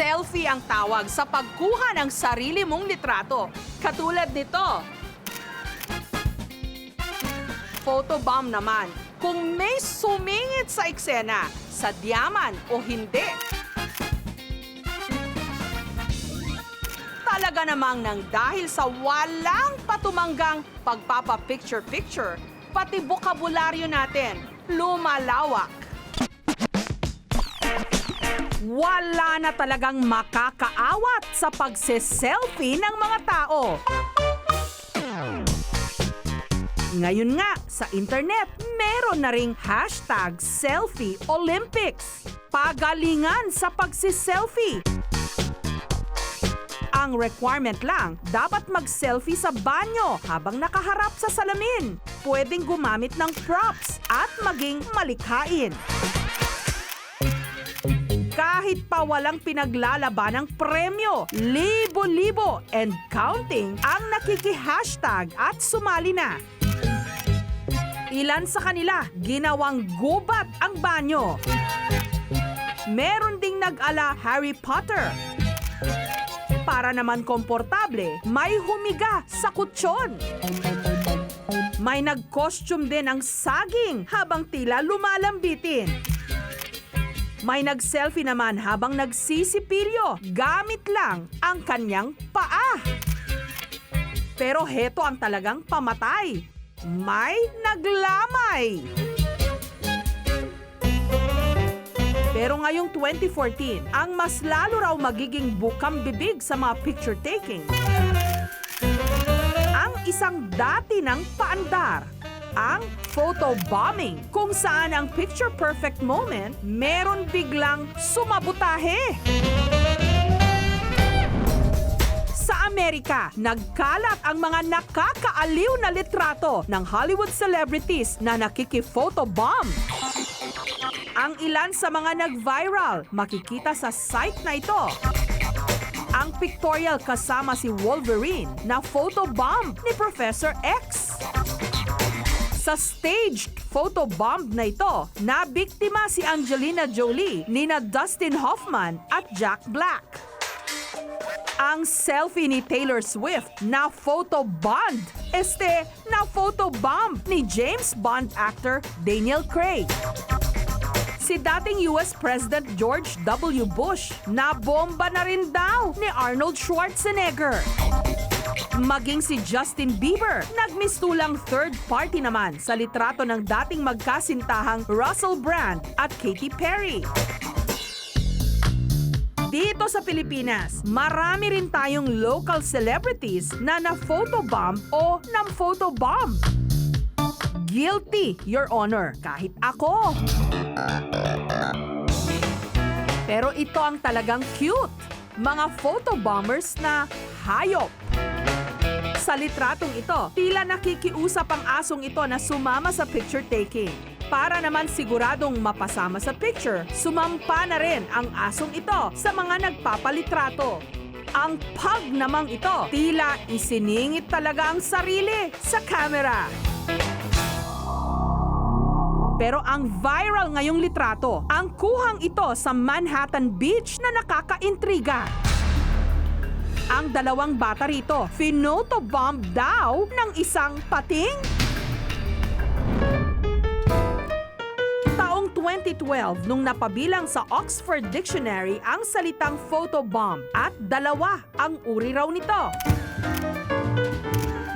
Selfie ang tawag sa pagkuha ng sarili mong litrato. Katulad nito. Photobomb naman, kung may sumingit sa eksena, sadyaman o hindi. Talaga namang nang dahil sa walang patumanggang pagpapa-picture-picture, pati bokabularyo natin lumalawak. Wala na talagang makakaawat sa pagse-selfie ng mga tao. Ngayon nga, sa internet, meron na ring hashtag Selfie Olympics. Pagalingan sa pagsi-selfie. Ang requirement lang, dapat mag-selfie sa banyo habang nakaharap sa salamin. Pwedeng gumamit ng props at maging malikhain. Kahit pa walang pinaglalaban ng premyo, libo-libo and counting ang nakiki-hashtag at sumali na. Ilan sa kanila, ginawang gubat ang banyo. Meron ding nag-ala Harry Potter. Para naman komportable, may humiga sa kutsyon. May nag-costume din ng saging habang tila lumalambitin. May nag-selfie naman habang nagsisipilyo gamit lang ang kanyang paa. Pero heto ang talagang pamatay. May naglamay. Pero ngayong 2014, ang mas lalo raw magiging bukang-bibig sa mga picture-taking. Ang isang dati ng paandar, ang photobombing, kung saan ang picture-perfect moment, meron biglang sumabutahe. Sa Amerika, nagkalat ang mga nakakaaliw na litrato ng Hollywood celebrities na nakiki-photobomb. Ang ilan sa mga nag-viral, makikita sa site na ito. Ang pictorial kasama si Wolverine na photobomb ni Professor X. Sa staged photobomb na ito, nabiktima si Angelina Jolie, nina Dustin Hoffman at Jack Black. Ang selfie ni Taylor Swift na photobomb, na photobomb ni James Bond actor Daniel Craig. Si dating US President George W. Bush na bomba na rin daw ni Arnold Schwarzenegger. Maging si Justin Bieber, nagmistulang third party naman sa litrato ng dating magkasintahang Russell Brand at Katy Perry. Dito sa Pilipinas, marami rin tayong local celebrities na na-photobomb o nam-photobomb. Guilty, Your Honor, kahit ako. Pero ito ang talagang cute. Mga photobombers na hayop. Sa litratong ito, tila nakikiusap ang asong ito na sumama sa picture taking. Para naman siguradong mapasama sa picture, sumampa na rin ang asong ito sa mga nagpapalitrato. Ang pug namang ito, tila isiningit talaga ang sarili sa camera. Pero ang viral ngayong litrato, ang kuhang ito sa Manhattan Beach na nakakaintriga. Ang dalawang bata rito, finotobomb daw ng isang pating. Taong 2012 nung napabilang sa Oxford Dictionary ang salitang photobomb at dalawa ang uri raw nito.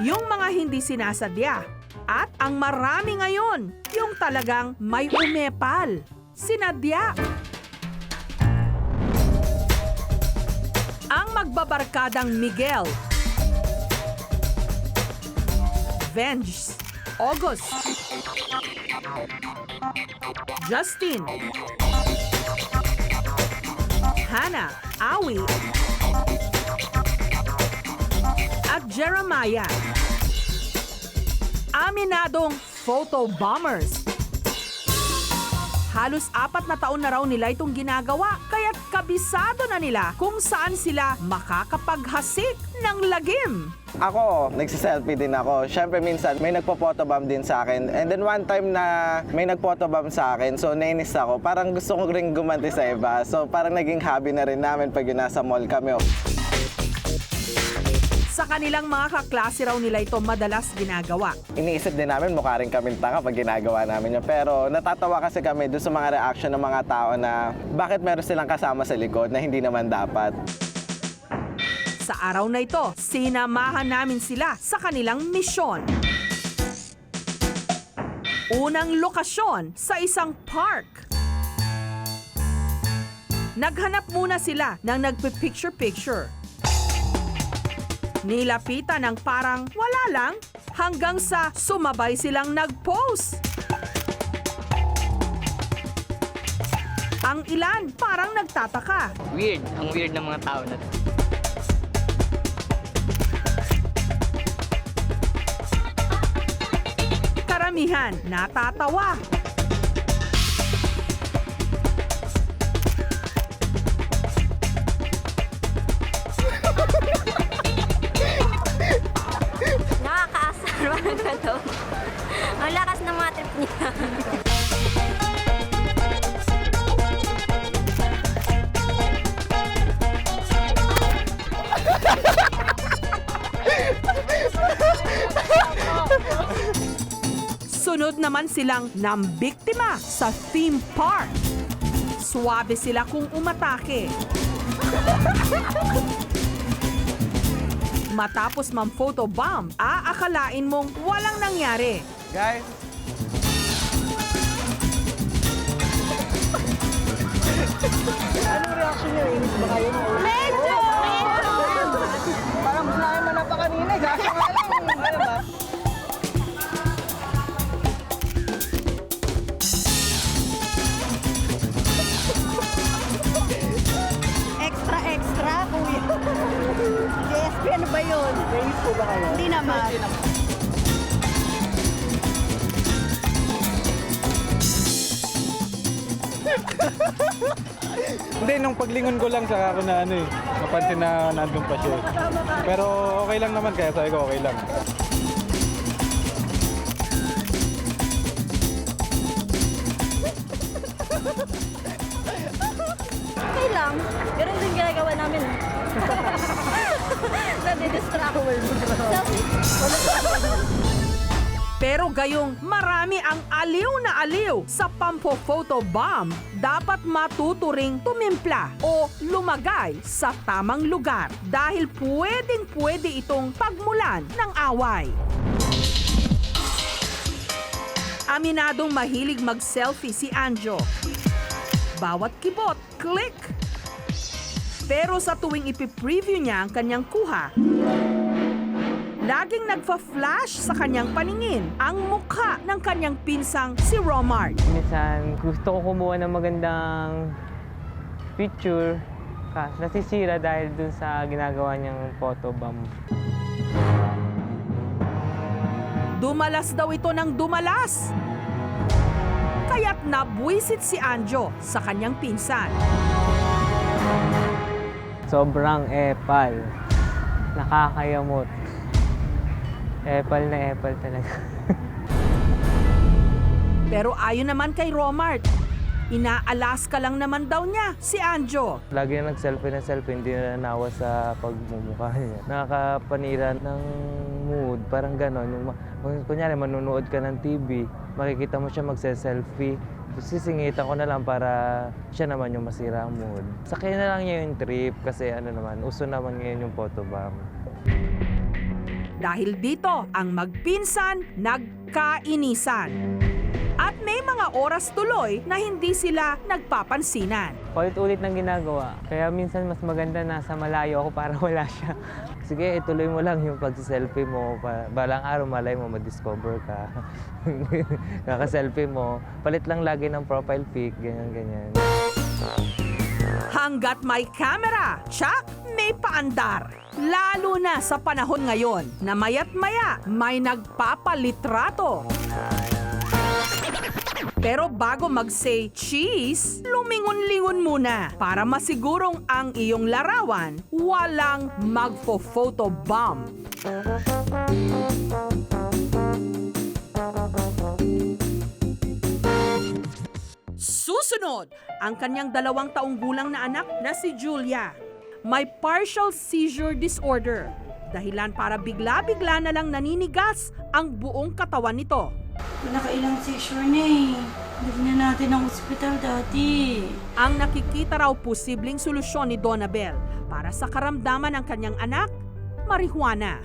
Yung mga hindi sinasadya. At ang marami ngayon, yung talagang may umepal, sinadya. Ang magbabarkadang Miguel, Venge, August, Justin, Hannah, Awi, at Jeremiah. Aminadong photobombers. Halos 4 na taon na raw nila itong ginagawa, kaya't kabisado na nila kung saan sila makakapaghasik ng lagim. Ako, nagsiselfie din ako. Siyempre minsan may nagpo-photobomb din sa akin. And then one time na may nagpo-photobomb sa akin, so nainis ako. Parang gusto ko rin gumanti sa iba. So parang naging hobby na rin namin pag yun nasa mall kami. Sa kanilang mga kaklase raw nila ito madalas ginagawa. Iniisip din namin mukha rin kami tanga pag ginagawa namin yun. Pero natatawa kasi kami doon sa mga reaction ng mga tao na bakit meron silang kasama sa likod na hindi naman dapat. Sa araw na ito, sinamahan namin sila sa kanilang misyon. Unang lokasyon sa isang park. Naghanap muna sila ng nagpipicture-picture. Nilapitan ng parang wala lang hanggang sa sumabay silang nag-pose. Ang ilan parang nagtataka. Weird. Ang weird ng mga tao na to. Karamihan natatawa. Nakakaasar, parang gano'n. Ang lakas ng mga trip niya. Sunod naman silang nambiktima sa theme park. Swabe sila kung umatake. Matapos mam-photobomb, aakalain mong walang nangyari. Guys, anong reaction niyo? Inis ba kayo? Medyo! Parang mas namin pa kanina. Gaso nga lang. Ano ba? Extra, kuya. JSP, ano ba yun? Nainis po ba kayo? Hindi naman. Hindi, nung paglingon ko lang saka ako na napansin na nandun pa siya. Pero okay lang naman, kaya sabi ko okay lang. Okay lang. Ganun din ginagawa namin. Nadidistract. Pero gayong marami ang aliw na aliw sa pampo-photobomb, dapat matuturing tumimpla o lumagay sa tamang lugar dahil pwedeng-pwede itong pagmulan ng away. Aminadong mahilig mag-selfie si Anjo. Bawat kibot, click! Pero sa tuwing ipipreview niya ang kanyang kuha, laging nagfa-flash sa kanyang paningin ang mukha ng kanyang pinsang si Romart. Minsan, gusto ko kumuha ng magandang picture. Nasisira dahil dun sa ginagawa niyang photobomb. Dumalas daw ito ng dumalas. Kaya't nabwisit si Anjo sa kanyang pinsan. Sobrang epal. Nakakayamot. Epal na epal talaga. Pero ayon naman kay Romart, inaalas ka lang naman daw niya si Anjo. Lagi na nag-selfie na selfie, hindi na nawa sa pagmumukha niya. Nakakapanira ng mood, parang gano'n. Kunyari, manunood ka ng TV, makikita mo siya magse-selfie. Sisingitan ko na lang para siya naman yung masira ang mood. Sakay na lang niya yung trip kasi uso naman ngayon yung photobomb. Dahil dito, ang magpinsan nagkainisan. At may mga oras tuloy na hindi sila nagpapansinan. Paulit-ulit ng ginagawa. Kaya minsan mas maganda nasa malayo ako para wala siya. Sige, ituloy mo lang yung pag-selfie mo. Balang araw, malay mo, ma-discover ka. Kaka-selfie mo. Palit lang lagi ng profile pic, ganyan-ganyan. Hanggat may camera, tsak, may paandar. Lalo na sa panahon ngayon na mayat maya may nagpapalitrato. Pero bago mag-say cheese, lumingon-lingon muna para masigurong ang iyong larawan walang magpo-photobomb. Susunod, ang kanyang 2 taong gulang na anak na si Julia. May partial seizure disorder. Dahilan para bigla-bigla na lang naninigas ang buong katawan nito. Nakailang seizure na eh. Dali na natin ang ospital dati. Ang nakikita raw posibleng solusyon ni Donabel para sa karamdaman ng kanyang anak, marijuana.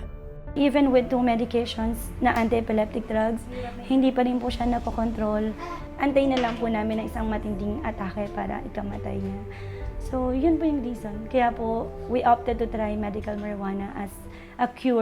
Even with 2 medications na anti-epileptic drugs, hindi pa rin po siya napokontrol. Antay na lang po namin ng isang matinding atake para ikamatay niya. So, yun po yung reason. Kaya po, we opted to try medical marijuana as a cure.